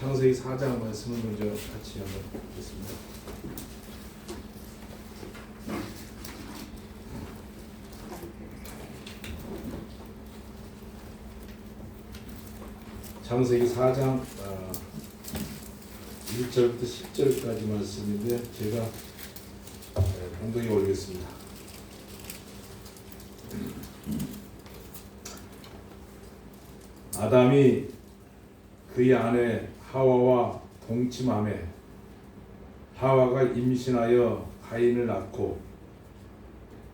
창세기 4장 말씀을 먼저 같이 한번 보겠습니다. 창세기 4장 1절부터 10절까지 말씀인데 제가 공동에 올리겠습니다. 아담이 그의 아내 하와와 동침하며 하와가 임신하여 가인을 낳고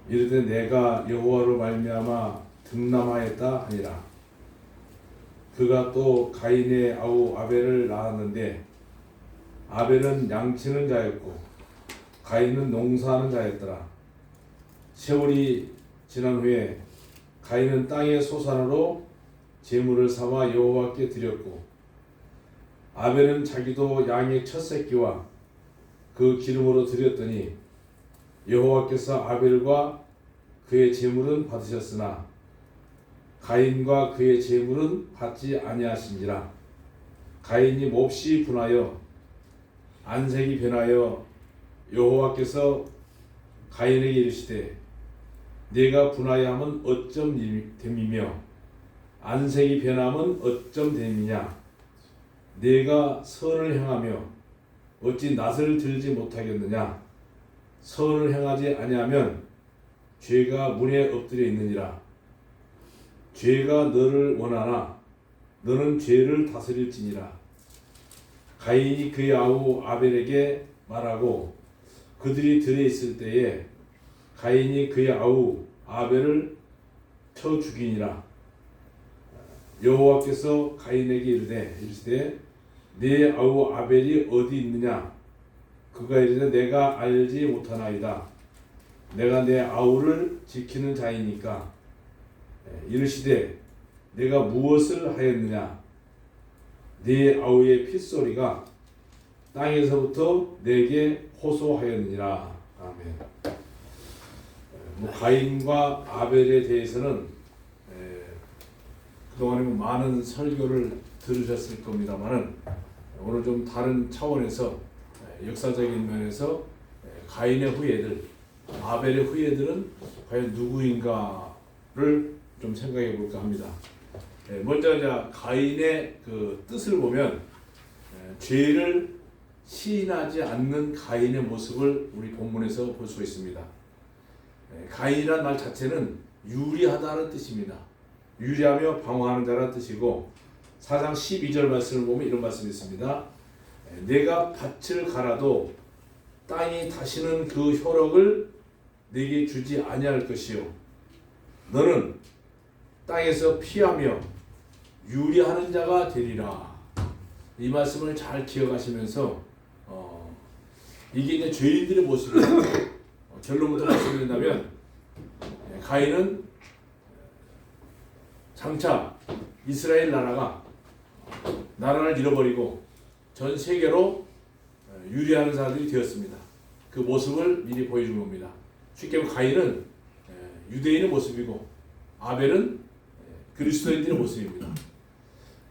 이르되 내가 여호와로 말미암아 등남하였다 하니라. 그가 또 가인의 아우 아벨을 낳았는데 아벨은 양치는 자였고 가인은 농사하는 자였더라. 세월이 지난 후에 가인은 땅의 소산으로 제물을 삼아 여호와께 드렸고 아벨은 자기도 양의 첫 새끼와 그 기름으로 드렸더니 여호와께서 아벨과 그의 제물은 받으셨으나 가인과 그의 제물은 받지 아니하신지라. 가인이 몹시 분하여 안색이 변하여 여호와께서 가인에게 이르시되 네가 분하여함은 어쩜 됨이며 안색이 변함은 어쩜 됨이냐. 네가 선을 행하며 어찌 낯을 들지 못하겠느냐. 선을 행하지 아니하면 죄가 문에 엎드려 있느니라. 죄가 너를 원하나 너는 죄를 다스릴지니라. 가인이 그의 아우 아벨에게 말하고 그들이 들에 있을 때에 가인이 그의 아우 아벨을 쳐 죽이니라. 여호와께서 가인에게 이르시되 네 아우 아벨이 어디 있느냐. 그가 이르되 내가 알지 못하나이다. 내가 내 아우를 지키는 자이니까. 이르시되 내가 무엇을 하였느냐. 네 아우의 핏소리가 땅에서부터 내게 호소하였느니라. 아멘. 가인과 아벨에 대해서는 그동안에 많은 설교를 들으셨을 겁니다만은 오늘 좀 다른 차원에서 역사적인 면에서 가인의 후예들, 아벨의 후예들은 과연 누구인가를 좀 생각해 볼까 합니다. 먼저 이제 가인의 그 뜻을 보면 죄를 시인하지 않는 가인의 모습을 우리 본문에서 볼 수 있습니다. 가인이라는 말 자체는 유리하다는 뜻입니다. 유리하며 방어하는 자라는 뜻이고 4장 12절 말씀을 보면 이런 말씀이 있습니다. 내가 밭을 갈아도 땅이 다시는 그 효력을 내게 주지 아니할 것이요 너는 땅에서 피하며 유리하는 자가 되리라. 이 말씀을 잘 기억하시면서 이게 이제 죄인들의 모습이에요. 결론부터 말씀드린다면 가인은 장차 이스라엘 나라를 잃어버리고 전 세계로 유리하는 사람들이 되었습니다. 그 모습을 미리 보여준 겁니다. 쉽게 말하면 가인은 유대인의 모습이고 아벨은 그리스도인들의 모습입니다.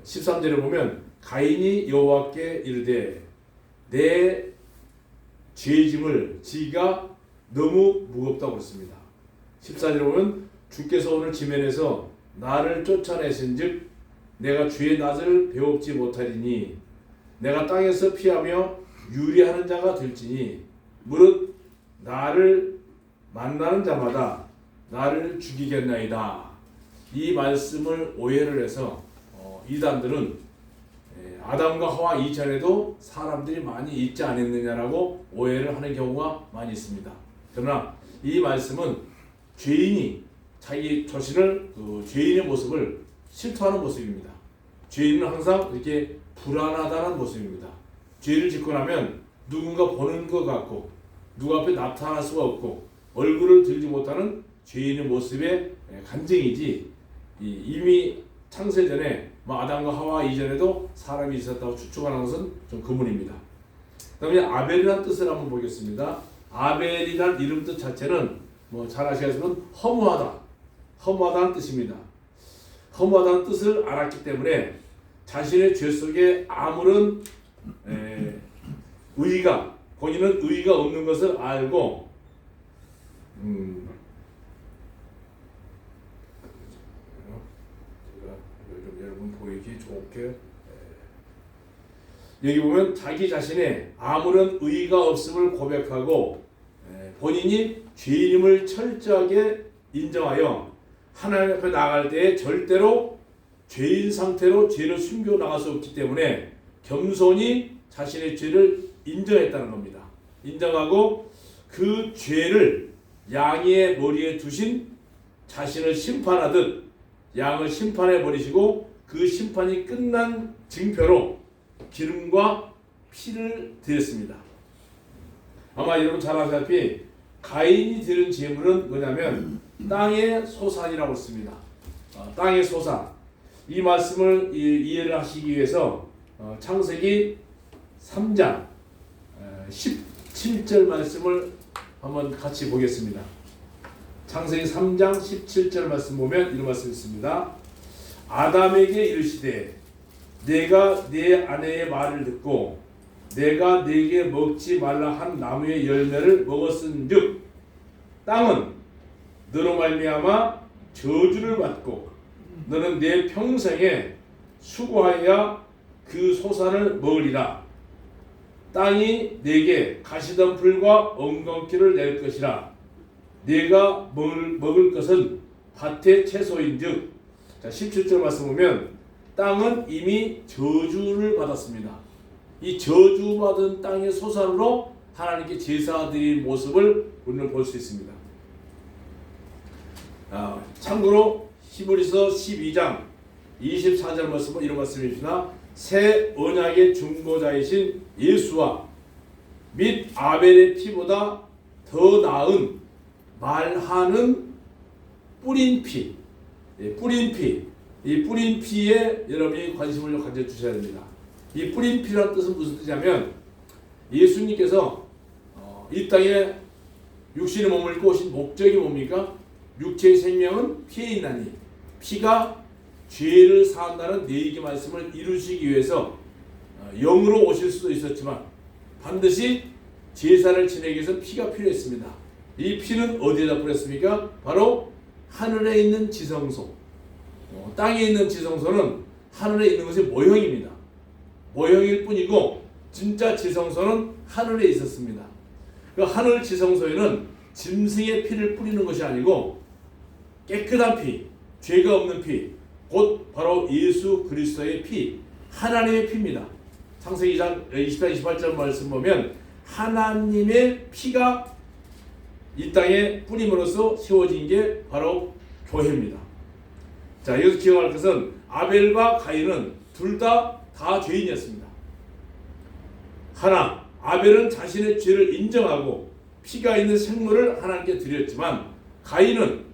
13절에 보면 가인이 여호와께 이르되 내 죄짐을 지가 너무 무겁다고 그랬습니다. 14절에 보면 주께서 오늘 지면에서 나를 쫓아내신즉 내가 주의 낯을 배웁지 못하리니 내가 땅에서 피하며 유리하는 자가 될지니 무릇 나를 만나는 자마다 나를 죽이겠나이다. 이 말씀을 오해를 해서 이단들은 아담과 하와 이전에도 사람들이 많이 있지 않았느냐라고 오해를 하는 경우가 많이 있습니다. 그러나 이 말씀은 죄인이 자기 자신을 죄인의 모습을 실토하는 모습입니다. 죄인은 항상 이렇게 불안하다는 모습입니다. 죄를 짓고 나면 누군가 보는 것 같고 누구 앞에 나타날 수가 없고 얼굴을 들지 못하는 죄인의 모습의 간증이지 이미 창세전에 아담과 하와 이전에도 사람이 있었다고 추측하는 것은 좀 거문입니다. 그 다음에 아벨이라는 뜻을 한번 보겠습니다. 아벨이라는 이름 뜻 자체는 잘 아시겠지만 허무하다는 뜻입니다. 허무하다는 뜻을 알았기 때문에 자신의 죄 속에 아무런 본인은 의의가 없는 것을 알고 제가 좀 여러분 보이기 좋게 여기 보면 자기 자신의 아무런 의의가 없음을 고백하고 본인이 죄인임을 철저하게 인정하여 하나님 앞에 나갈 때에 절대로 죄인 상태로 죄를 숨겨 나갈 수 없기 때문에 겸손히 자신의 죄를 인정했다는 겁니다. 인정하고 그 죄를 양의 머리에 두신 자신을 심판하듯 양을 심판해 버리시고 그 심판이 끝난 증표로 기름과 피를 드렸습니다. 아마 여러분 잘 아시다시피 가인이 드린 제물은 뭐냐면 땅의 소산이라고 했습니다. 땅의 소산. 이 말씀을 이해를 하시기 위해서 창세기 3장 17절 말씀을 한번 같이 보겠습니다. 창세기 3장 17절 말씀 보면 이런 말씀이 있습니다. 아담에게 이르시되 내가 네 아내의 말을 듣고 내가 네게 먹지 말라 한 나무의 열매를 먹었은즉 땅은 너로 말미암아 저주를 받고 너는 내 평생에 수고하여 그 소산을 먹으리라. 땅이 네게 가시덤불과 엉겅퀴를 낼 것이라. 네가 먹을 것은 밭의 채소인즉. 자, 17절 말씀 보면 땅은 이미 저주를 받았습니다. 이 저주받은 땅의 소산으로 하나님께 제사드린 모습을 우리는 볼 수 있습니다. 참고로 히브리서 12장 24절 말씀은 이런 말씀입니다. 새 언약의 중보자이신 예수와 및 아벨의 피보다 더 나은 말하는 뿌린 피, 뿌린 피, 이 뿌린 피에 여러분이 관심을 가져주셔야 됩니다. 이 뿌린 피라는 뜻은 무슨 뜻이냐면 예수님께서 이 땅에 육신의 몸을 입고 오신 목적이 뭡니까? 육체의 생명은 피에 있나니 피가 죄를 사한다는 내기 말씀을 이루시기 위해서 영으로 오실 수도 있었지만 반드시 제사를 지내기 위해서 피가 필요했습니다. 이 피는 어디에다 뿌렸습니까? 바로 하늘에 있는 지성소. 땅에 있는 지성소는 하늘에 있는 것이 모형입니다. 모형일 뿐이고 진짜 지성소는 하늘에 있었습니다. 그 하늘 지성소에는 짐승의 피를 뿌리는 것이 아니고 깨끗한 피, 죄가 없는 피, 곧 바로 예수 그리스도의 피, 하나님의 피입니다. 창세기 2장 20장 28절 말씀 보면 하나님의 피가 이 땅에 뿌림으로써 세워진 게 바로 교회입니다. 자, 여기서 기억할 것은 아벨과 가인은 둘 다 죄인이었습니다. 하나, 아벨은 자신의 죄를 인정하고 피가 있는 생물을 하나님께 드렸지만 가인은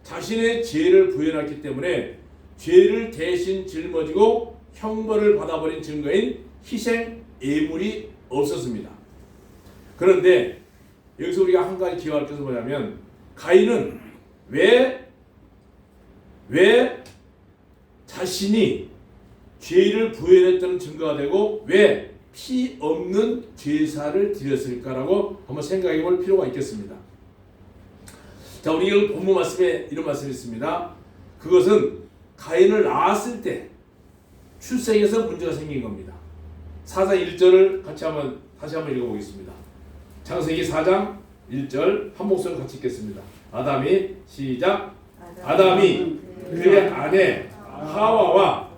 자신의 죄를 부인했기 때문에 죄를 대신 짊어지고 형벌을 받아버린 증거인 희생 예물이 없었습니다. 그런데 여기서 우리가 한 가지 기억할 것은 뭐냐면 가인은 왜 자신이 죄를 부인했다는 증거가 되고 왜 피 없는 제사를 드렸을까라고 한번 생각해 볼 필요가 있겠습니다. 자, 우리 본문 말씀에 이런 말씀이 있습니다. 그것은 가인을 낳았을 때 출생에서 문제가 생긴 겁니다. 4장 1절을 다시 한번 읽어보겠습니다. 창세기 4장 1절 한 목소리로 같이 읽겠습니다. 아담이 시작. 아담이 그의 아내 하와와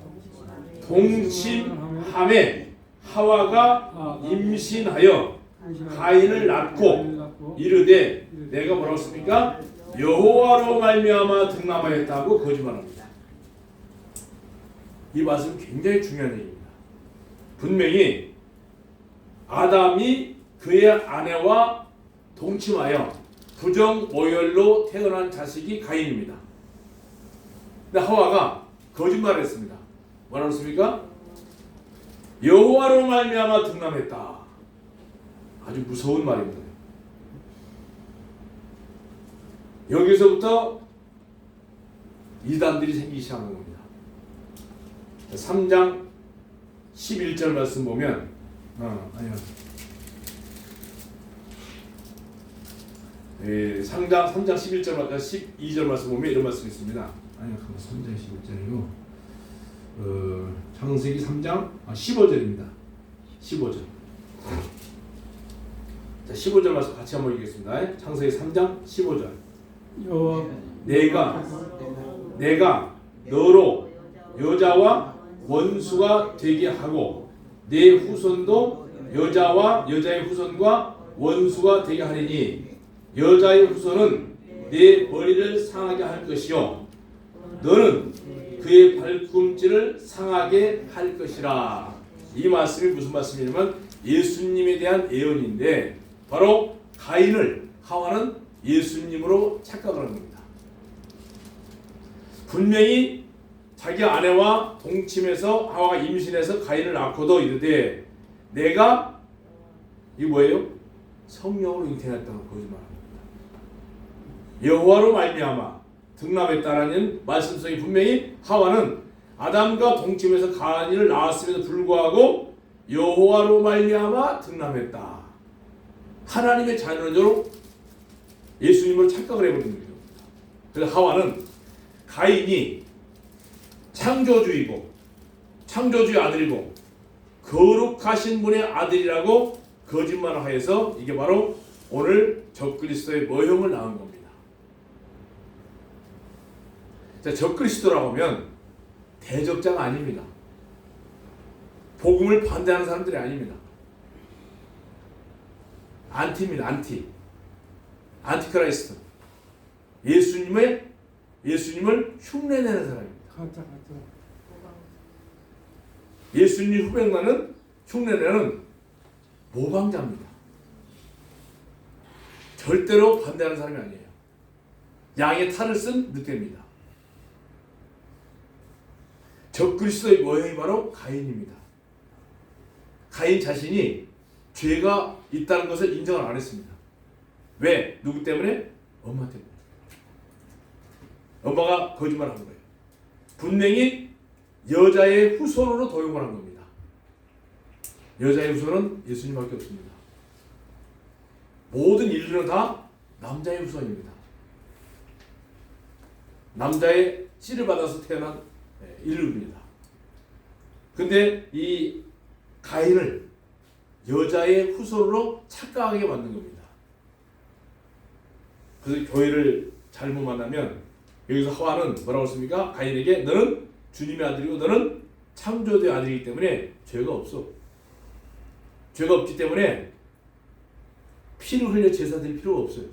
동침함에 하와가 임신하여 가인을 낳고 이르되 내가 뭐라고 했습니까? 여호와로 말미암아 등남하였다고 거짓말합니다. 이 말씀 굉장히 중요한 얘기입니다. 분명히 아담이 그의 아내와 동침하여 부정 오열로 태어난 자식이 가인입니다. 근데 하와가 거짓말을 했습니다. 뭐라고 했습니까? 여호와로 말미암아 등남했다. 아주 무서운 말입니다. 여기서부터 이단들이 생기기 시작하는 겁니다. 3장 11절 말씀 보면 아니요. 상장 3장 11절 말까 12절 말씀 보면 이런 말씀이 있습니다. 아니요, 3장 11절이고 창세기 3장 15절입니다. 15절. 자, 15절 말씀 같이 한번 읽겠습니다. 창세기 3장 15절. 내가 너로 여자와 원수가 되게 하고 내 후손도 여자와 여자의 후손과 원수가 되게 하리니 여자의 후손은 내 머리를 상하게 할 것이요 너는 그의 발꿈치를 상하게 할 것이라. 이 말씀이 무슨 말씀이냐면 예수님에 대한 예언인데 바로 가인을 하와는 예수님으로 착각을 하는 겁니다. 분명히 자기 아내와 동침해서 하와가 임신해서 가인을 낳고도 이르되 내가 이 뭐예요? 성령으로 잉태했다고 거짓말합니다. 여호와로 말미암아 등남했다라는 말씀 속에 분명히 하와는 아담과 동침해서 가인을 낳았음에도 불구하고 여호와로 말미암아 등남했다. 하나님의 자녀로 예수님을 착각을 해버리는 거죠. 그래서 하와는 가인이 창조주이고 창조주의 아들이고 거룩하신 분의 아들이라고 거짓말을 하여서 이게 바로 오늘 적그리스도의 모형을 낳은 겁니다. 자, 적그리스도라고 하면 대적자가 아닙니다. 복음을 반대하는 사람들이 아닙니다. 안티입니다. 안티크라이스트. 예수님을 흉내내는 사람입니다. 예수님 흉내내는 모방자입니다. 절대로 반대하는 사람이 아니에요. 양의 탈을 쓴 늑대입니다. 적그리스도의 모형이 바로 가인입니다. 가인 자신이 죄가 있다는 것을 인정을 안 했습니다. 왜? 누구 때문에? 엄마 때문에. 엄마가 거짓말한 거예요. 분명히 여자의 후손으로 도용을 한 겁니다. 여자의 후손은 예수님밖에 없습니다. 모든 인류는 다 남자의 후손입니다. 남자의 씨를 받아서 태어난 인류입니다. 근데 이 가인을 여자의 후손으로 착각하게 만든 겁니다. 그래서 교회를 잘못 만나면 여기서 하와는 뭐라고 했습니까? 가인에게 너는 주님의 아들이고 너는 창조주의 아들이기 때문에 죄가 없어. 죄가 없기 때문에 피를 흘려 제사 드릴 필요가 없어요.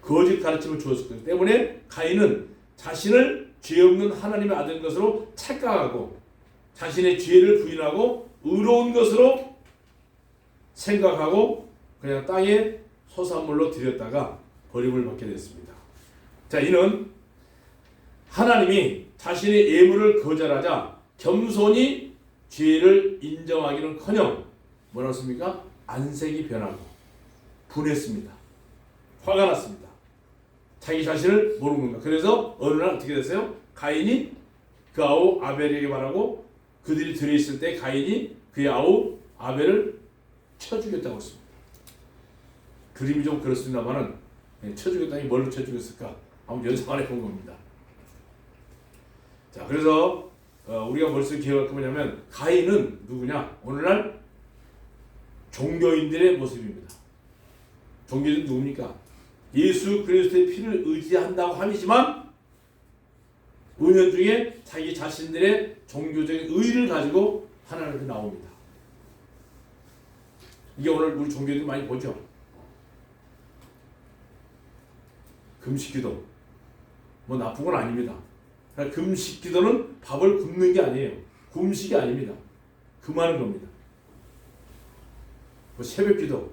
거짓 가르침을 주었기 때문에 가인은 자신을 죄 없는 하나님의 아들인 것으로 착각하고 자신의 죄를 부인하고 의로운 것으로 생각하고 그냥 땅에 소산물로 드렸다가 버림을 받게 됐습니다. 자, 이는 하나님이 자신의 예물을 거절하자 겸손히 죄를 인정하기는커녕 뭐라고 했습니까? 안색이 변하고 분했습니다. 화가 났습니다. 자기 자신을 모르는 겁니다. 그래서 어느 날 어떻게 됐어요? 가인이 그 아우 아벨에게 말하고 그들이 들어있을 때 가인이 그의 아우 아벨을 쳐 죽였다고 했습니다. 그림이 좀 그렇습니다만은 쳐 죽였다니 뭘로 쳐 죽였을까? 한번 연상을 해본 겁니다. 자, 그래서 우리가 머릿속에 기억할 게 뭐냐면 가인은 누구냐? 오늘날 종교인들의 모습입니다. 종교인은 누굽니까? 예수 그리스도의 피를 의지한다고 함이지만 은연중에 자기 자신들의 종교적인 의의를 가지고 하나님 앞에 나옵니다. 이게 오늘 우리 종교인들 많이 보죠. 금식기도 뭐 나쁜 건 아닙니다. 금식기도는 밥을 굶는 게 아니에요. 금식이 아닙니다. 금하는 겁니다. 뭐 새벽기도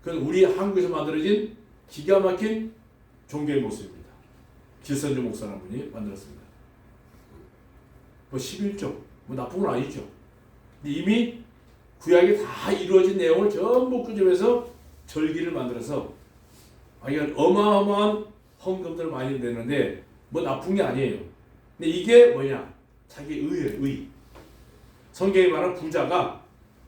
그건 우리 한국에서 만들어진 기가 막힌 종교의 모습입니다. 길선주 목사라는 분이 만들었습니다. 뭐 11조 뭐 나쁜 건 아니죠. 근데 이미 구약에 다 이루어진 내용을 전부 끄집어서 절기를 만들어서 이건 어마어마한 헌금들을 많이 내는데 뭐 나쁜 게 아니에요. 근데 이게 뭐냐? 자기 의예요. 의. 성경에 말하는 부자가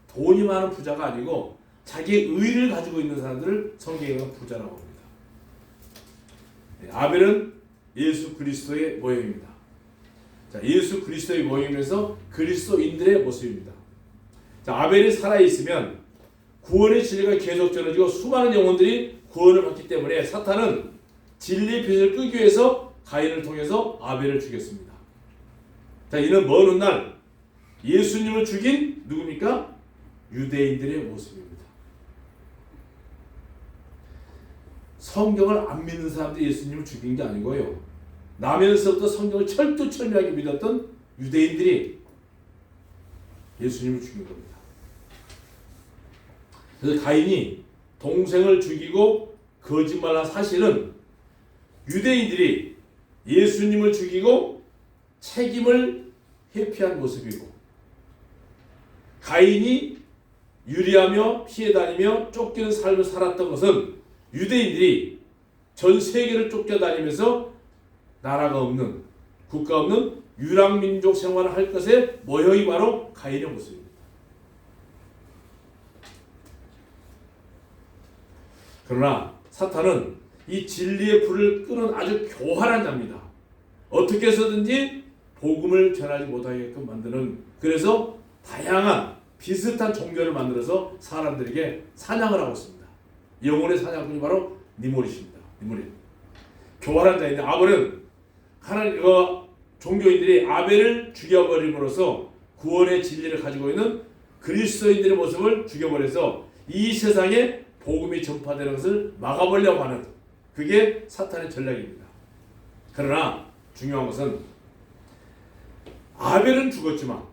돈이 많은 부자가 아니고 자기의 의를 가지고 있는 사람들을 성경에 말하는 부자라고 합니다. 아벨은 예수 그리스도의 모형입니다. 자, 예수 그리스도의 모형이면서 그리스도인들의 모습입니다. 자, 아벨이 살아있으면 구원의 진리가 계속 전해지고 수많은 영혼들이 구원을 받기 때문에 사탄은 진리의 빛을 끄기 위해서 가인을 통해서 아벨을 죽였습니다. 자, 이는 먼 훗날 예수님을 죽인 누굽니까? 유대인들의 모습입니다. 성경을 안 믿는 사람들이 예수님을 죽인 게 아니고요. 나면서부터 성경을 철두철미하게 믿었던 유대인들이 예수님을 죽인 겁니다. 그래서 가인이 동생을 죽이고 거짓말한 사실은 유대인들이 예수님을 죽이고 책임을 회피한 모습이고, 가인이 유리하며 피해 다니며 쫓기는 삶을 살았던 것은 유대인들이 전 세계를 쫓겨다니면서 나라가 없는, 국가 없는 유랑민족 생활을 할 것의 모형이 바로 가인의 모습입니다. 그러나 사탄은 이 진리의 불을 끄는 아주 교활한 자입니다. 어떻게 해서든지 복음을 전하지 못하게끔 만드는, 그래서 다양한 비슷한 종교를 만들어서 사람들에게 사냥을 하고 있습니다. 영혼의 사냥꾼이 바로 니모릿입니다. 니모릿. 교활한 자인데, 아벨은 하나님 종교인들이 아벨을 죽여버림으로써 구원의 진리를 가지고 있는 그리스도인들의 모습을 죽여버려서 이 세상에 복음이 전파되는 것을 막아보려고 하는, 그게 사탄의 전략입니다. 그러나 중요한 것은 아벨은 죽었지만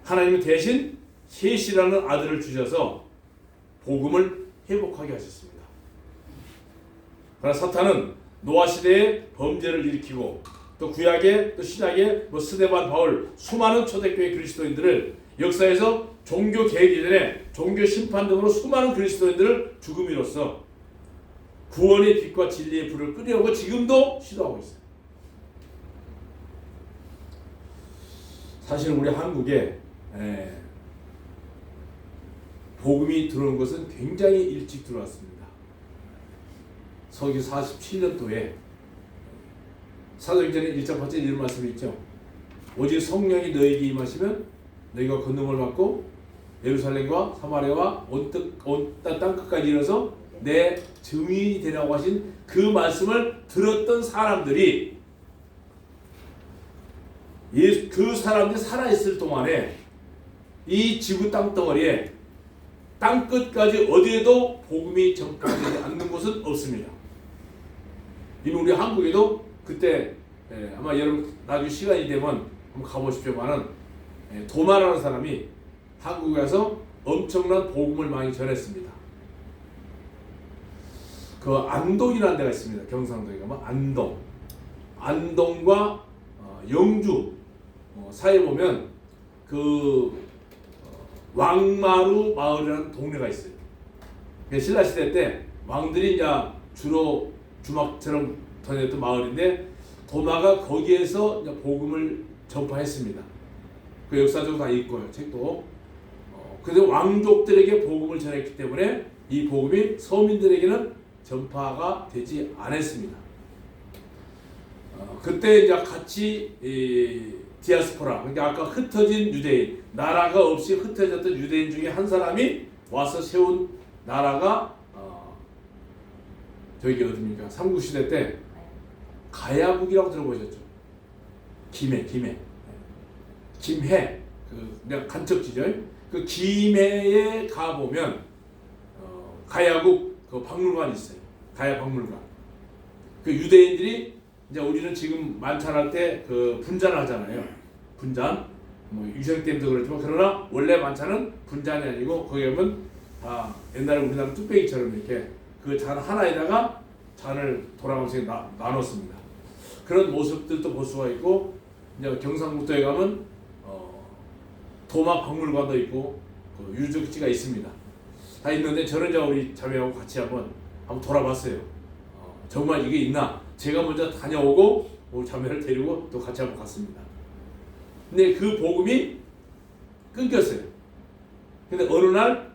하나님은 대신 셋이라는 아들을 주셔서 복음을 회복하게 하셨습니다. 그러나 사탄은 노아 시대에 범죄를 일으키고 또 구약에 또 신약에 스데반, 바울, 수많은 초대교회 그리스도인들을 역사에서 종교 개혁 이전에 종교 심판 등으로 수많은 그리스도인들을 죽음으로써 구원의 빛과 진리의 불을 끄려고 지금도 시도하고 있어요. 사실 우리 한국에 복음이 들어온 것은 굉장히 일찍 들어왔습니다. 서기 47년도에 사도행전에 1장 8절에 이런 말씀이 있죠. 오직 성령이 너에게 임하시면 너희가 권능을 받고 예루살렘과 사마리아와 온 땅 끝까지 이르러서 내 증인이 되라고 하신 그 말씀을 들었던 사람들이, 그 사람들이 살아있을 동안에 이 지구 땅덩어리에 땅 끝까지 어디에도 복음이 전파되지 않는 곳은 없습니다. 이미 우리 한국에도 그때 아마 여러분 나중에 시간이 되면 한번 가보십시오만은 도마라는 사람이 한국에 가서 엄청난 복음을 많이 전했습니다. 그 안동이라는 데가 있습니다. 경상도에 가면 안동과 영주 사이에 보면 그 왕마루 마을이라는 동네가 있어요. 신라시대 때 왕들이 이제 주로 주막처럼 다녔던 마을인데, 도마가 거기에서 이제 복음을 전파했습니다. 그 역사적으로 다 있고요, 책도. 그래서 왕족들에게 복음을 전했기 때문에 이 복음이 서민들에게는 전파가 되지 않았습니다. 그때 이제 같이 디아스포라, 그러니까 아까 흩어진 유대인, 나라가 없이 흩어졌던 유대인 중에 한 사람이 와서 세운 나라가 저기 어디입니까? 삼국시대 때 가야국이라고 들어보셨죠? 김해, 그 그냥 간척지죠. 그 김해에 가 보면 가야국 그 박물관이 있어요. 가야 박물관. 그 유대인들이 이제 우리는 지금 만찬할 때 그 분잔 하잖아요. 분잔. 뭐 유생 때문에도 그렇지만, 그러나 원래 만찬은 분잔이 아니고 거기 가면 다 옛날에 우리나라 뚝배기처럼 이렇게 그 잔 하나에다가 잔을 돌아가면서 나눴습니다. 그런 모습들도 볼 수가 있고, 이제 경상북도에 가면 도마 박물관도 있고 그 유적지가 있습니다. 다 있는데 저는 이제 우리 자매하고 같이 한번 돌아봤어요. 정말 이게 있나? 제가 먼저 다녀오고 우리 자매를 데리고 또 같이 한번 갔습니다. 근데 그 복음이 끊겼어요. 근데 어느 날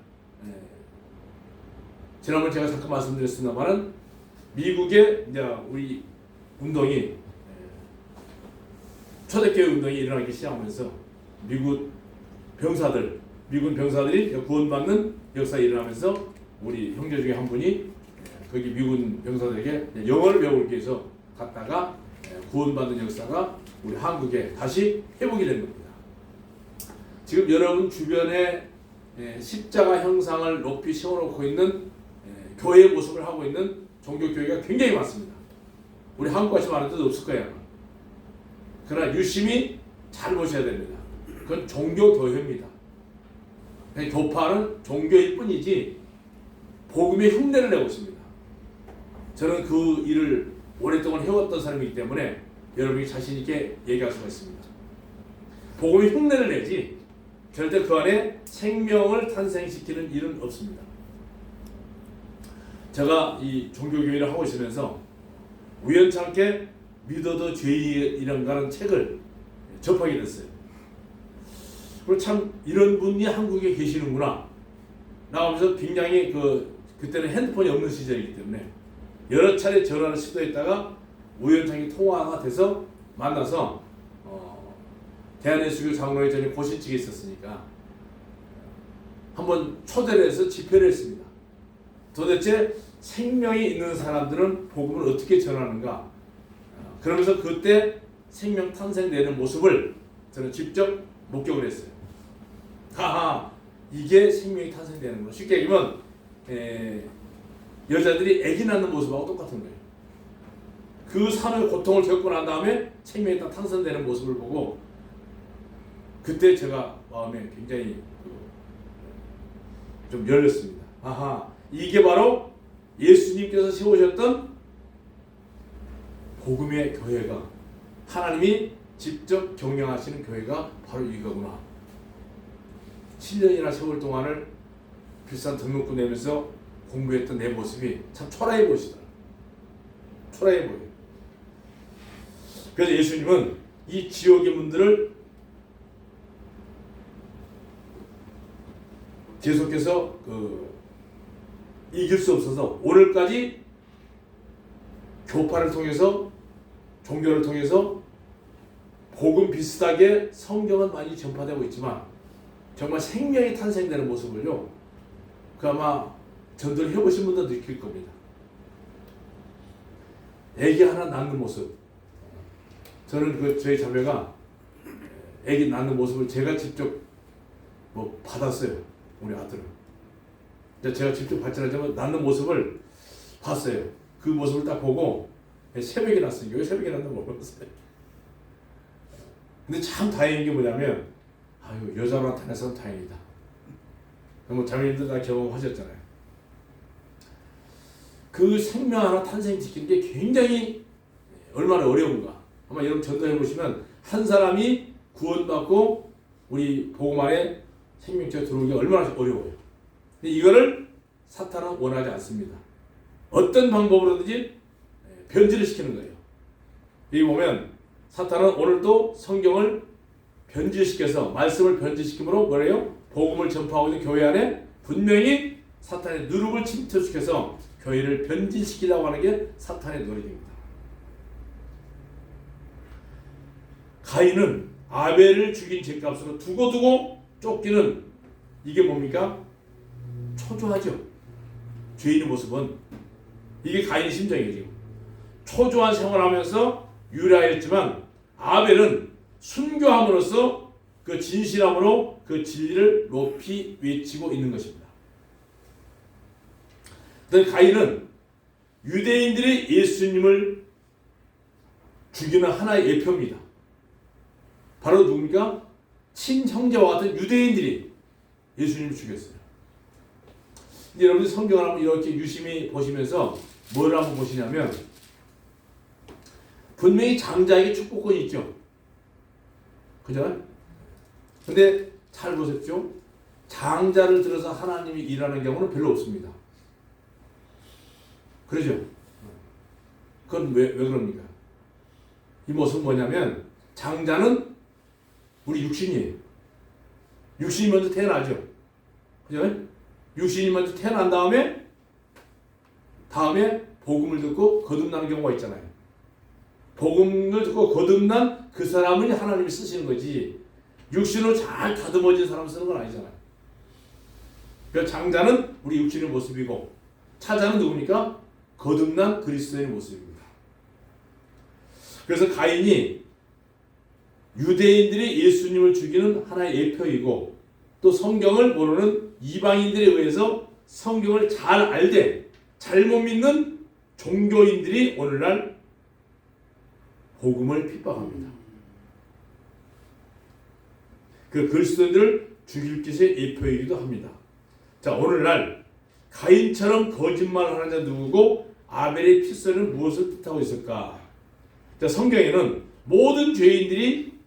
지난번에 제가 잠깐 말씀드렸습니다만은 미국의 이제 우리 운동이 초대교회 운동이 일어나기 시작하면서 미군 병사들이 구원받는 역사가 일어나면서 우리 형제 중에 한 분이 거기 미군 병사들에게 영어를 배우기 위해서 갔다가 구원받는 역사가 우리 한국에 다시 회복이 된 겁니다. 지금 여러분 주변에 십자가 형상을 높이 세워놓고 있는 교회의 모습을 하고 있는 종교교회가 굉장히 많습니다. 우리 한국같이 많은 데도 없을 거예요. 그러나 유심히 잘 보셔야 됩니다. 그건 종교교회입니다. 교파는 종교일 뿐이지 복음의 흉내를 내고 있습니다. 저는 그 일을 오랫동안 해왔던 사람이기 때문에 여러분이 자신 있게 얘기할 수가 있습니다. 복음의 흉내를 내지 절대 그 안에 생명을 탄생시키는 일은 없습니다. 제가 이 종교교회를 하고 있으면서 우연찮게 믿어도 죄인이란가라는 책을 접하게 됐어요. 그리고 참 이런 분이 한국에 계시는구나 나가면서 굉장히 그때는 핸드폰이 없는 시절이기 때문에 여러 차례 전화를 시도했다가 우연찮게 통화가 돼서 만나서 대한예수교 장로회 전에 고신직에 있었으니까 한번 초대를 해서 집회를 했습니다. 도대체 생명이 있는 사람들은 복음을 어떻게 전하는가? 그러면서 그때 생명 탄생되는 모습을 저는 직접 목격을 했어요. 하하, 이게 생명이 탄생되는구나. 쉽게 얘기하면 여자들이 아기 낳는 모습하고 똑같은 거예요. 그 산의 고통을 겪고 난 다음에 생명이 딱 탄생되는 모습을 보고 그때 제가 마음에 굉장히 좀 열렸습니다. 아하, 이게 바로 예수님께서 세우셨던 복음의 교회가 하나님이 직접 경영하시는 교회가 바로 이거구나. 7년이나 세월 동안을 비싼 등록금 내면서 공부했던 내 모습이 참 초라해 보이시더라고요. 초라해 보여요. 그래서 예수님은 이 지옥의 문들을 계속해서 이길 수 없어서 오늘까지 교파를 통해서 종교를 통해서 복음 비슷하게 성경은 많이 전파되고 있지만 정말 생명이 탄생되는 모습을요 아마 전도를 해보신 분도 느낄 겁니다. 애기 하나 낳는 모습, 저는 저희 자매가 애기 낳는 모습을 제가 직접 받았어요. 우리 아들은 제가 직접 받지 않지만 낳는 모습을 봤어요. 그 모습을 딱 보고 새벽에 낳았어요. 왜 새벽에 낳나 모르겠어요. 근데 참 다행인 게 뭐냐면 여자로 나타나서는 다행이다. 자매님들 다 경험하셨잖아요. 그 생명 하나 탄생시키는 게 굉장히 얼마나 어려운가. 아마 여러분 전도해 보시면 한 사람이 구원받고 우리 복음 안에 생명체가 들어오기 얼마나 어려워요. 근데 이거를 사탄은 원하지 않습니다. 어떤 방법으로든지 변질을 시키는 거예요. 여기 보면 사탄은 오늘도 성경을 변질시켜서 말씀을 변질시킴으로 뭐래요? 복음을 전파하고 있는 교회 안에 분명히 사탄의 누룩을 침투시켜서 교회를 변질시키려고 하는 게 사탄의 노력입니다. 가인은 아벨을 죽인 죄값으로 두고두고 쫓기는 이게 뭡니까? 초조하죠. 죄인의 모습은 이게 가인의 심정이에요. 지금 초조한 생활을 하면서 유리하였지만 아벨은 순교함으로써 그 진실함으로 그 진리를 높이 외치고 있는 것입니다. 가인은 유대인들이 예수님을 죽이는 하나의 예표입니다. 바로 누굽니까? 친형제와 같은 유대인들이 예수님을 죽였어요. 근데 여러분들 성경을 한번 이렇게 유심히 보시면서 뭘 한번 보시냐면 분명히 장자에게 축복권이 있죠. 그죠? 근데 잘 보십시오. 장자를 들어서 하나님이 일하는 경우는 별로 없습니다. 그러죠? 그건 왜 그럽니까? 이 모습은 뭐냐면 장자는 우리 육신이에요. 육신이 먼저 태어나죠. 그죠? 육신이 먼저 태어난 다음에 복음을 듣고 거듭나는 경우가 있잖아요. 복음을 듣고 거듭난 그 사람을 하나님이 쓰시는 거지, 육신으로 잘 다듬어진 사람 쓰는 건 아니잖아요. 그러니까 장자는 우리 육신의 모습이고 차자는 누굽니까? 거듭난 그리스도의 모습입니다. 그래서 가인이 유대인들이 예수님을 죽이는 하나의 예표이고, 또 성경을 모르는 이방인들에 의해서 성경을 잘 알되 잘못 믿는 종교인들이 오늘날 복음을 핍박합니다. 그 그리스도인들을 죽일 것의 예표이기도 합니다. 자, 오늘날 가인처럼 거짓말하는 자 누구고 아벨의 피서는 무엇을 뜻하고 있을까? 자, 성경에는 모든 죄인들이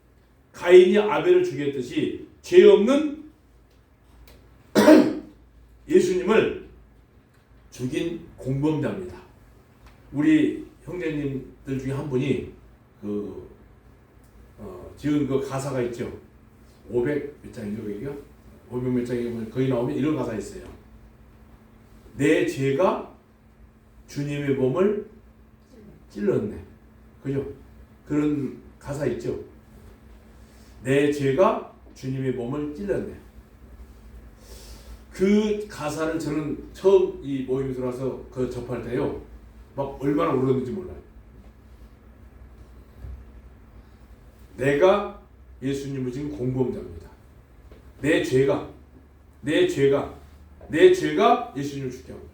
가인이 아벨을 죽였듯이 죄 없는 예수님을 죽인 공범자입니다. 우리 형제님들 중에 한 분이 지은 그 가사가 있죠. 500 몇 장이죠, 그게요? 500 몇 장이 거기 나오면 이런 가사 있어요. 내 죄가 주님의 몸을 찔렀네. 그죠? 그런 가사 있죠. 내 죄가 주님의 몸을 찔렀네. 그 가사를 저는 처음 이 모임에 들어와서 그 접할 때요, 막 얼마나 울었는지 몰라요. 내가 예수님을 지금 공범자입니다. 내 죄가 예수님을 죽게 한 거예요.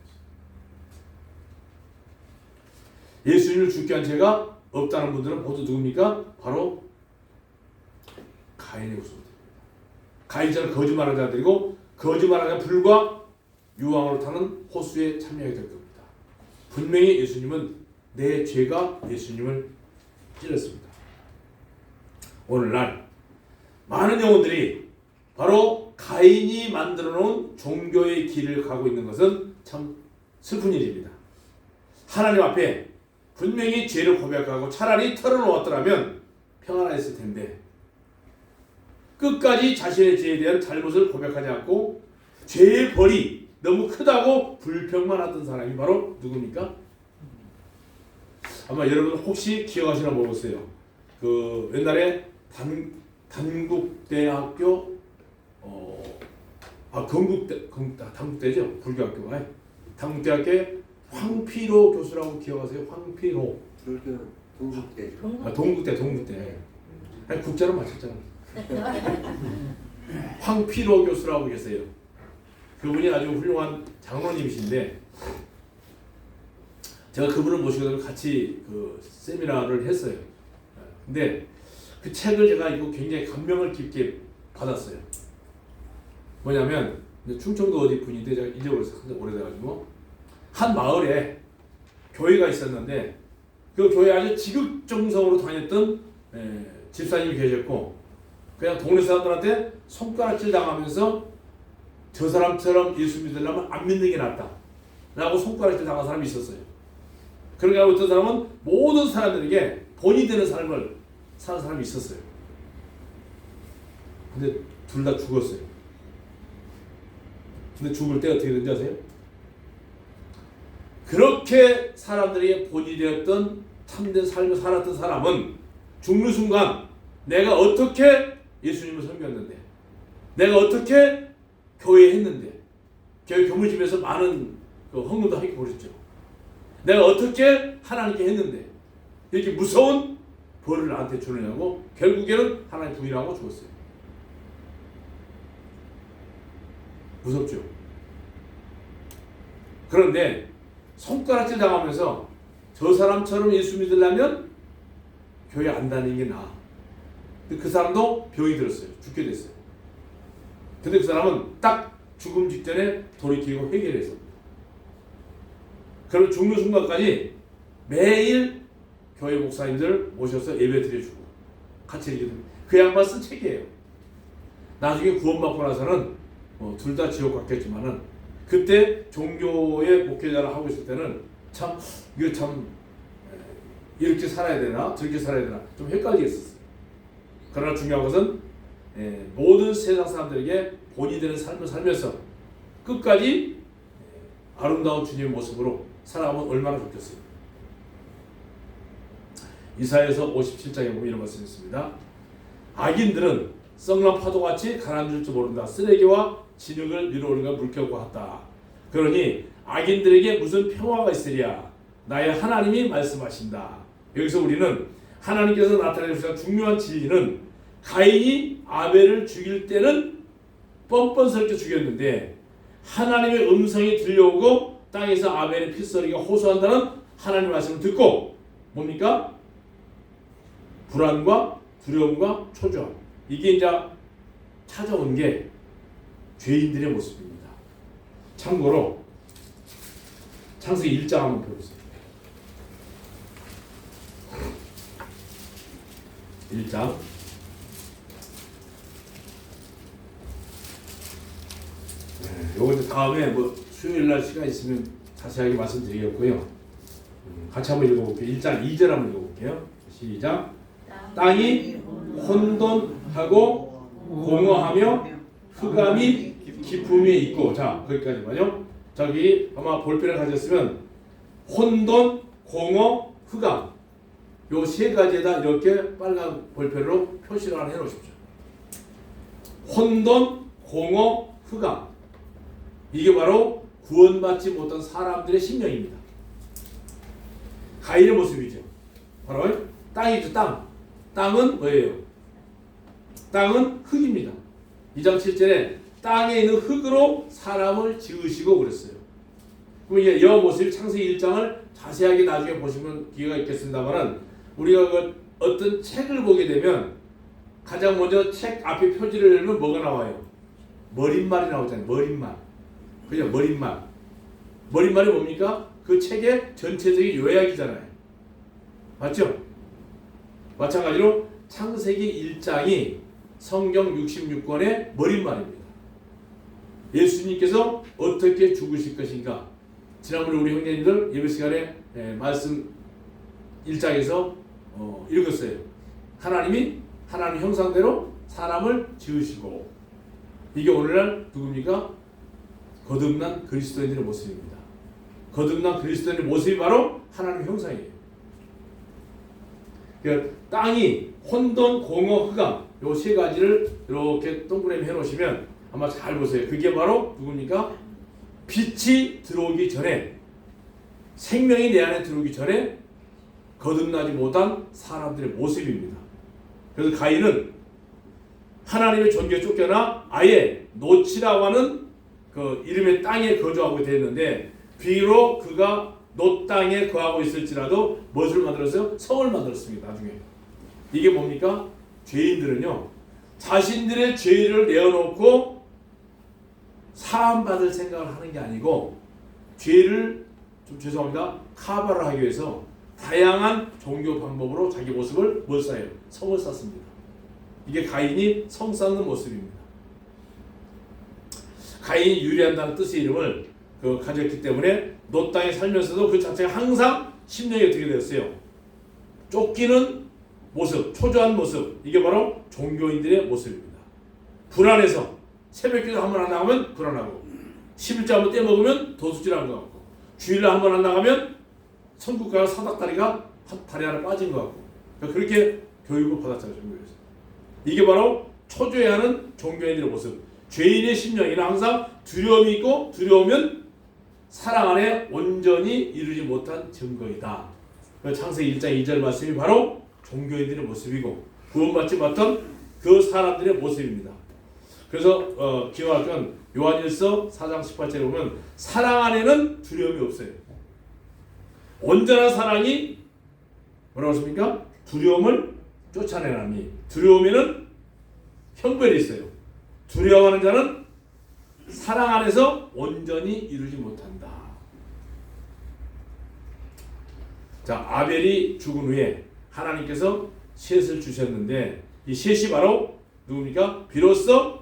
예수님을 죽게 한 죄가 없다는 분들은 모두 누굽니까? 바로 가인의 후손들입니다. 가인처럼 거짓말하는 자들이고, 거짓말하는 불과 유황으로 타는 호수에 참여하게 될 겁니다. 분명히 예수님은 내 죄가 예수님을 찔렀습니다. 오늘날 많은 영혼들이 바로 가인이 만들어 놓은 종교의 길을 가고 있는 것은 참 슬픈 일입니다. 하나님 앞에 분명히 죄를 고백하고 차라리 털어놓았더라면 평안했을 텐데, 끝까지 자신의 죄에 대한 잘못을 고백하지 않고 죄의 벌이 너무 크다고 불평만 하던 사람이 바로 누굽니까? 아마 여러분 혹시 기억하시나 모르겠어요. 그 옛날에 단국대학교 단국대죠, 불교학교가. 단국대학교에 황피로 교수라고 기억하세요? 황피로. 동국대죠. 동국대. 아니, 국자로 맞췄잖아. 황피로 교수라고 계세요. 그분이 아주 훌륭한 장로님이신데, 제가 그분을 모시고 같이 그 세미나를 했어요. 근데 그 책을 제가 읽고 굉장히 감명을 깊게 받았어요. 뭐냐면, 충청도 어디 분인데 제가 잊어버려서 오래돼가지고, 한 마을에 교회가 있었는데 그 교회 아주 지극정성으로 다녔던 집사님이 계셨고, 그냥 동네 사람들한테 손가락질 당하면서 저 사람처럼 예수 믿으려면 안 믿는 게 낫다 라고 손가락질 당한 사람이 있었어요. 그러니까 어떤 사람은 모든 사람들에게 본이 되는 삶을 사는 사람이 있었어요. 근데 둘 다 죽었어요. 근데 죽을 때 어떻게 된지 아세요? 그렇게 사람들에게 본이 되었던 참된 삶을 살았던 사람은 죽는 순간 내가 어떻게 예수님을 섬겼는데, 내가 어떻게 교회 했는데, 교회 교무집에서 많은 헌금도 하게 보셨죠. 내가 어떻게 하나님께 했는데 이렇게 무서운 벌을 나한테 주느냐고 결국에는 하나님 부인하고 죽었어요. 무섭죠. 그런데 손가락질 당하면서 저 사람처럼 예수 믿으려면 교회 안 다니는 게 나아. 그 사람도 병이 들었어요. 죽게 됐어요. 근데 그 사람은 딱 죽음 직전에 돌이키고 회개를 했습니다. 그럼 죽는 순간까지 매일 교회 목사님들 모셔서 예배 드려주고 같이 이렇게 그 양반 쓴 책이에요. 나중에 구원받고 나서는 둘 다 지옥 갔겠지만은 그때 종교의 목회자를 하고 있을 때는 참 이거 참 이렇게 살아야 되나 저렇게 살아야 되나 좀 헷갈리겠었어요. 그러나 중요한 것은 모든 세상 사람들에게 본이 되는 삶을 살면서 끝까지 아름다운 주님의 모습으로 살아가면 얼마나 좋겠어요. 이사야서 57장에 보면 이런 말씀이 있습니다. 악인들은 썩난 파도같이 가라앉을 줄 모른다. 쓰레기와 진흙을 위로 올리가 물결과 같다. 그러니 악인들에게 무슨 평화가 있으랴. 나의 하나님이 말씀하신다. 여기서 우리는 하나님께서 나타내주신 중요한 진리는 가인이 아벨을 죽일 때는 뻔뻔스럽게 죽였는데 하나님의 음성이 들려오고 땅에서 아벨의 피서리가 호소한다는 하나님의 말씀을 듣고 뭡니까? 불안과 두려움과 초조함, 이게 이제 찾아온 게 죄인들의 모습입니다. 참고로 창세기 1장 한번 보세요. 1장 요거 다음에 뭐 수요일날 시간 있으면 자세하게 말씀드리겠고요. 같이 한번 읽어볼게요. 1장 2절 한번 읽어볼게요. 시작. 땅이 혼돈하고 공허하며 흑암이 깊음에 있고, 자 거기까지만요. 저기 아마 볼펜을 가졌으면 혼돈, 공허, 흑암 요 세 가지에다 이렇게 빨간 볼펜으로 표시를 하나 해놓으십시오. 혼돈, 공허, 흑암, 이게 바로 구원받지 못한 사람들의 심령입니다. 가인의 모습이죠. 바로 땅이죠. 땅은 뭐예요? 땅은 흙입니다. 2장 7절에 땅에 있는 흙으로 사람을 지으시고 그랬어요. 그럼 이 모습이 창세기 1장을 자세하게 나중에 보시면 기회가 있겠습니다만은, 우리가 그 어떤 책을 보게 되면 가장 먼저 책 앞에 표지를 열면 뭐가 나와요? 머릿말이 나오잖아요. 머릿말. 그죠? 머릿말. 머릿말이 뭡니까? 그 책의 전체적인 요약이잖아요. 맞죠? 마찬가지로 창세기 1장이 성경 66권의 머릿말입니다. 예수님께서 어떻게 죽으실 것인가? 지난번에 우리 형제님들 예배 시간에 말씀 1장에서 읽었어요. 하나님이 하나님 형상대로 사람을 지으시고, 이게 오늘날 누굽니까? 거듭난 그리스도인들의 모습입니다. 거듭난 그리스도인의 모습이 바로 하나님 형상이에요. 그러니까 땅이 혼돈, 공허, 흑암 요 세 가지를 이렇게 동그라미 해놓으시면 아마 잘 보세요. 그게 바로 누굽니까? 빛이 들어오기 전에, 생명이 내 안에 들어오기 전에 거듭나지 못한 사람들의 모습입니다. 그래서 가인은 하나님의 존귀에 쫓겨나 아예 노치라고 하는 그 이름의 땅에 거주하고 되었는데, 비록 그가 노 땅에 거하고 있을지라도 무엇을 만들었어요? 성을 만들었습니다. 나중에. 이게 뭡니까? 죄인들은요, 자신들의 죄를 내어놓고 사함받을 생각을 하는 게 아니고, 죄를 좀 죄송합니다, 카바를 하기 위해서 다양한 종교 방법으로 자기 모습을 뭘 쌓아요? 성을 쌓습니다. 이게 가인이 성 쌓는 모습입니다. 가인이 유리한다는 뜻의 이름을 가졌기 때문에 노 땅에 살면서도 그 자체가 항상 심령이 어떻게 되었어요? 쫓기는 모습, 초조한 모습, 이게 바로 종교인들의 모습입니다. 불안해서 새벽기도 한번 안 나가면 불안하고, 11조 한번 떼먹으면 도수질하는 것 같고, 주일날 한번 안 나가면 천국가가 사닥다리가 다리 하나 빠진 것 같고, 그렇게 교육을 받았잖아요. 종교에서. 이게 바로 초조해하는 종교인들의 모습. 죄인의 심령에는 항상 두려움이 있고, 두려우면 사랑 안에 온전히 이루지 못한 증거이다. 창세기 1장 2절 말씀이 바로 종교인들의 모습이고, 구원받지 못한 그 사람들의 모습입니다. 그래서 기억할 건 요한일서 4장 18절에 보면 사랑 안에는 두려움이 없어요. 온전한 사랑이 뭐라고 했습니까? 두려움을 쫓아내나니, 두려움에는 형벌이 있어요. 두려워하는 자는 사랑 안에서 온전히 이루지 못한다. 자, 아벨이 죽은 후에 하나님께서 셋을 주셨는데, 이 셋이 바로 누굽니까? 비로소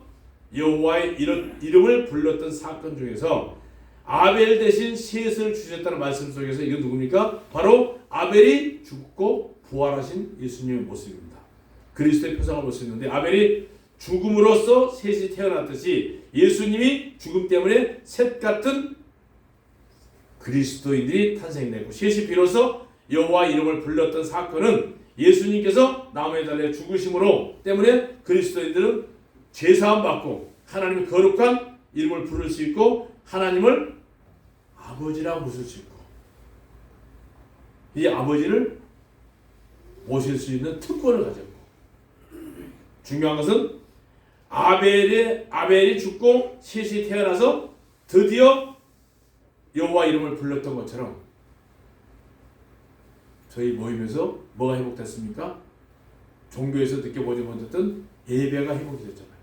여호와의 이름을 불렀던 사건 중에서 아벨 대신 셋을 주셨다는 말씀 속에서 이거 누굽니까? 바로 아벨이 죽고 부활하신 예수님의 모습입니다. 그리스도의 표상을 볼 수 있는데, 아벨이 죽음으로써 셋이 태어났듯이 예수님이 죽음 때문에 셋 같은 그리스도인들이 탄생됐고, 셋이 비로소 여호와 이름을 불렀던 사건은 예수님께서 나무에 달려 죽으심으로 때문에 그리스도인들은 죄사함 받고 하나님의 거룩한 이름을 부를 수 있고 하나님을 아버지라고 부를 수 있고 이 아버지를 모실 수 있는 특권을 가졌고, 중요한 것은 아벨이 죽고 셋이 태어나서 드디어 여호와 이름을 불렀던 것처럼 저희 모임에서 뭐가 회복됐습니까? 종교에서 느껴보지 못했던 예배가 회복이 됐잖아요.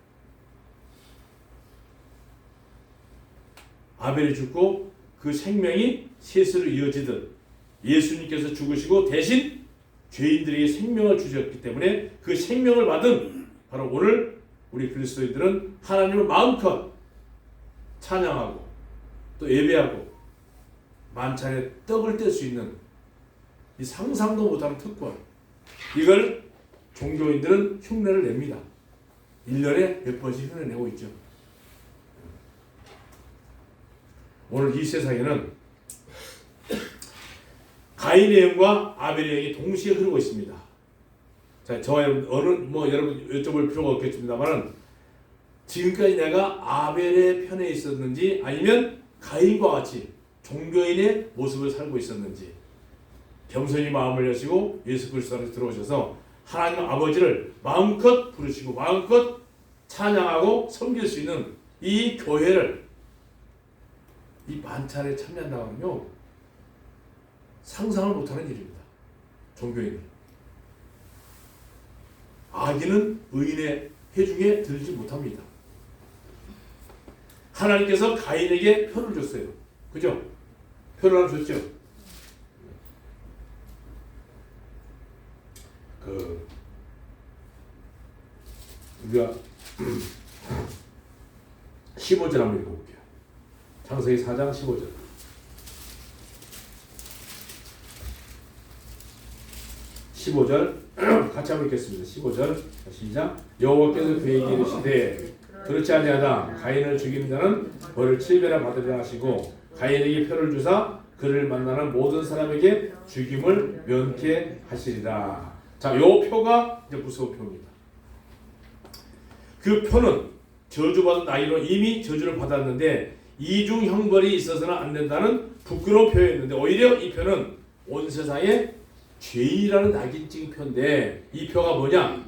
아벨이 죽고 그 생명이 셋으로 이어지듯 예수님께서 죽으시고 대신 죄인들에게 생명을 주셨기 때문에 그 생명을 받은 바로 오늘 우리 그리스도인들은 하나님을 마음껏 찬양하고 또 예배하고 만찬에 떡을 뗄 수 있는 이 상상도 못하는 특권, 이걸 종교인들은 흉내를 냅니다. 1년에 몇 번씩 흉내 내고 있죠. 오늘 이 세상에는 가인의 영과 아벨의 영이 동시에 흐르고 있습니다. 자, 저와 여러분 여러분 여쭤볼 필요가 없겠습니다만 지금까지 내가 아벨의 편에 있었는지 아니면 가인과 같이 종교인의 모습을 살고 있었는지, 겸손히 마음을 여시고 예수 그리스도 안에 들어오셔서 하나님 아버지를 마음껏 부르시고 마음껏 찬양하고 섬길 수 있는 이 교회를, 이 만찬에 참여한다면요 상상을 못하는 일입니다. 종교인이 악인은 의인의 회중에 들지 못합니다. 하나님께서 가인에게 표를 줬어요. 그죠? 표를 하나 줬죠. 우리가 15절 한번 읽어볼게요. 창세기 4장 15절. 15절 같이 한번 읽겠습니다. 15절 시작. 여호와께서 그에게 이르시되 그렇지 아니하다. 가인을 죽이는 자는 벌을 7배나 받으려 하시고 가인에게 표를 주사 그를 만나는 모든 사람에게 죽임을 면케 하시리라. 자, 요 표가 이제 무서운 표입니다. 그 표는 저주받은 나이로 이미 저주를 받았는데 이중 형벌이 있어서는 안 된다는 부끄러운 표였는데, 오히려 이 표는 온 세상에 죄인이라는 낙인찍은 표인데, 이 표가 뭐냐?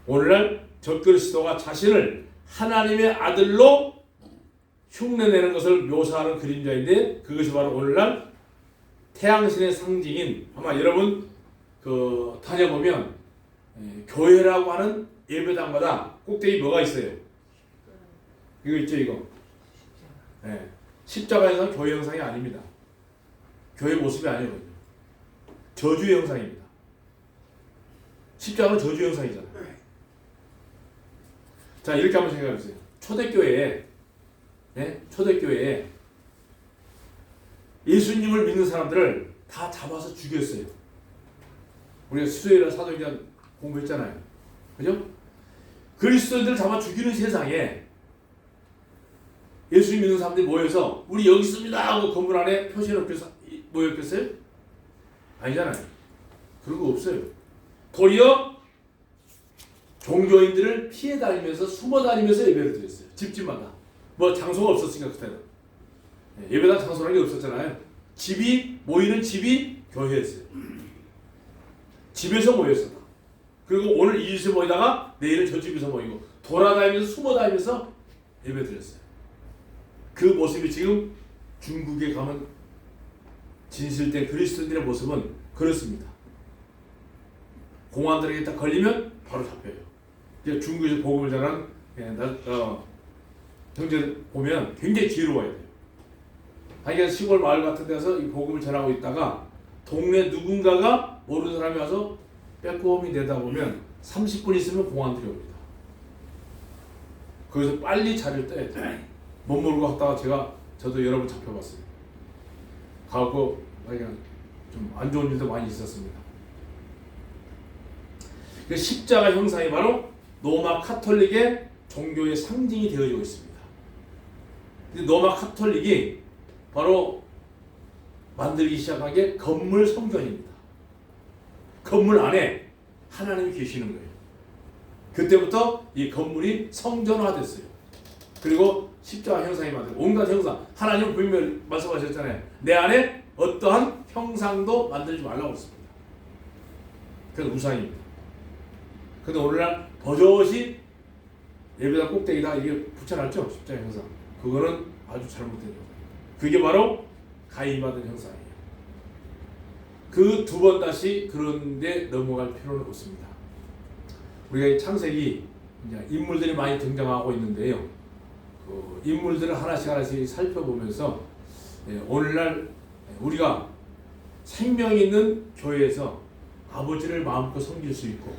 오늘날 적그리스도가 자신을 하나님의 아들로 흉내내는 것을 묘사하는 그림자인데, 그것이 바로 오늘날 태양신의 상징인, 아마 여러분 다녀보면 교회라고 하는 예배당마다 꼭대기 뭐가 있어요? 이거 있죠, 이거. 네. 십자가에서는 교회 형상이 아닙니다. 교회 모습이 아니거든요. 저주의 형상입니다. 십자가는 저주의 형상이잖아요. 자, 이렇게 한번 생각해 보세요. 초대교회에 예수님을 믿는 사람들을 다 잡아서 죽였어요. 우리가 수요일날 사도행전 공부했잖아요. 그죠? 그리스도인들을 잡아 죽이는 세상에 예수 믿는 사람들이 모여서 우리 여기 있습니다 하고 건물 안에 표시해놓고 모였겠어요? 아니잖아요. 그런 거 없어요. 도리어 종교인들을 피해 다니면서 숨어 다니면서 예배를 드렸어요. 집집마다. 뭐 장소가 없었으니까 그때는. 예배당 장소라는 게 없었잖아요. 모이는 집이 교회였어요. 집에서 모였었다. 그리고 오늘 이 집에서 모이다가 내일은 저 집에서 모이고 돌아다니면서 숨어 다니면서 예배 드렸어요. 그 모습이 지금 중국에 가면 진실된 그리스도인들의 모습은 그렇습니다. 공안들에게 딱 걸리면 바로 잡혀요. 중국에서 복음을 전한 형제 보면 굉장히 지혜로워야 돼요. 하여간 시골 마을 같은 데서 이 복음을 전하고 있다가 동네 누군가가 모르는 사람이 와서 빼꼼히 내다보면 30분 있으면 공안들이 옵니다. 거기서 빨리 자리를 떼야 돼요. 못 모르고 하다가 저도 여러 번 잡혀봤어요. 가고 그냥 좀 안 좋은 일도 많이 있었습니다. 그 십자가 형상이 바로 로마 카톨릭의 종교의 상징이 되어지고 있습니다. 로마 카톨릭이 바로 만들기 시작한 게 건물 성전입니다. 건물 안에 하나님이 계시는 거예요. 그때부터 이 건물이 성전화됐어요. 그리고 십자가 형상이 만들고 온갖 형상, 하나님은 분명히 말씀하셨잖아요. 내 안에 어떠한 형상도 만들지 말라고 했습니다. 그건 우상입니다. 근데 오늘날 버젓이 예배당 꼭대기다 이게 붙여놨죠, 십자가 형상. 그거는 아주 잘못된 형상. 그게 바로 가인이 받은 형상이에요. 그 두 번 다시 그런데 넘어갈 필요는 없습니다. 우리가 이 창세기 이제 인물들이 많이 등장하고 있는데요. 그 인물들을 하나씩 살펴보면서 오늘날 우리가 생명 있는 교회에서 아버지를 마음껏 섬길 수 있고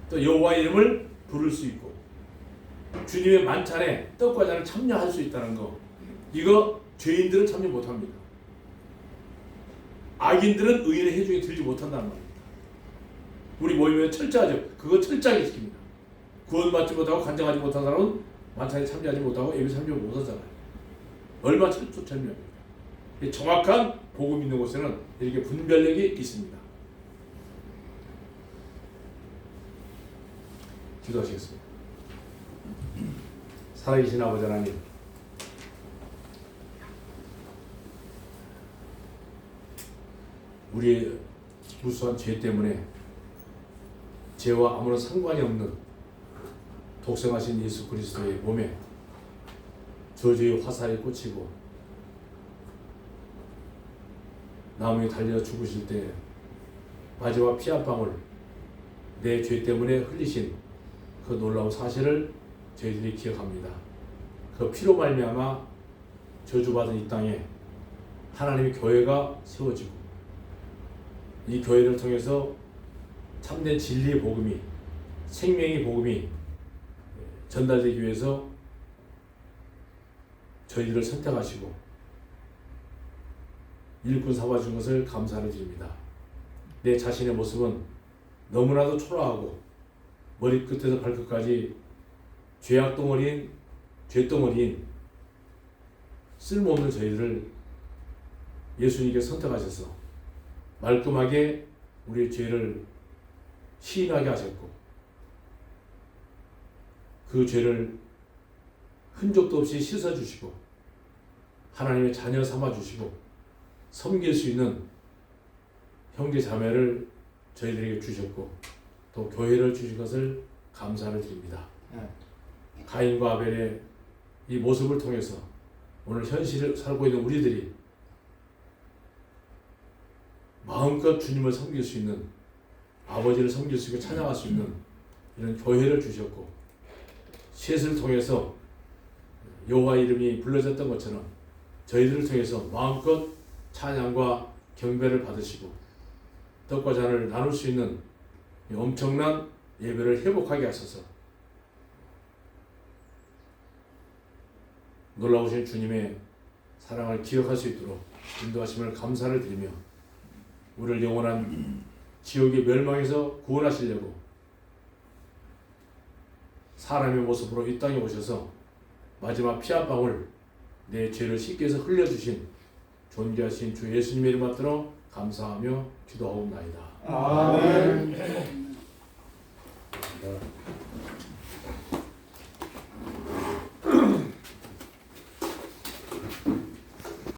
또 여호와 이름을 부를 수 있고 주님의 만찬에 떡과 잔을 참여할 수 있다는 거, 이거 죄인들은 참여 못합니다. 악인들은 의인의 해중에 들지 못한다는 말입니다. 우리 모임에 철저하죠. 그거 철저하게 지킵니다. 구원받지 못하고 간증하지 못한 사람은 만찬에 참여하지 못하고 예배 참여 못하잖아요. 얼마나 철저합니까? 정확한 복음 있는 곳에는 이렇게 분별력이 있습니다. 기도하시겠습니다. 살아계신 아버지 하나님, 우리의 무수한 죄 때문에 죄와 아무런 상관이 없는 독생하신 예수 그리스도의 몸에 저주의 화살이 꽂히고 나무에 달려 죽으실 때 마지막 피 한 방울 내 죄 때문에 흘리신 그 놀라운 사실을 저희들이 기억합니다. 그 피로 말미암아 저주받은 이 땅에 하나님의 교회가 세워지고 이 교회를 통해서 참된 진리의 복음이, 생명의 복음이 전달되기 위해서 저희들을 선택하시고 일꾼 삼아준 것을 감사를 드립니다. 내 자신의 모습은 너무나도 초라하고 머리끝에서 발끝까지 죄악덩어리인, 죄덩어리인 쓸모없는 저희들을 예수님께 선택하셔서 말끔하게 우리의 죄를 시인하게 하셨고 그 죄를 흔적도 없이 씻어주시고 하나님의 자녀 삼아주시고 섬길 수 있는 형제 자매를 저희들에게 주셨고 또 교회를 주신 것을 감사를 드립니다. 가인과 아벨의 이 모습을 통해서 오늘 현실을 살고 있는 우리들이 마음껏 주님을 섬길 수 있는, 아버지를 섬길 수 있고 찬양할 수 있는 이런 교회를 주셨고 셋을 통해서 여호와 이름이 불러졌던 것처럼 저희들을 통해서 마음껏 찬양과 경배를 받으시고 떡과 잔을 나눌 수 있는 엄청난 예배를 회복하게 하셔서 놀라우신 주님의 사랑을 기억할 수 있도록 인도하심을 감사를 드리며 우리를 영원한 지옥의 멸망에서 구원하시려고 사람의 모습으로 이 땅에 오셔서 마지막 피 한 방울 내 죄를 씻기 위해서 흘려주신 존귀하신 주 예수님의 이름 받들어 감사하며 기도하옵나이다. 아멘.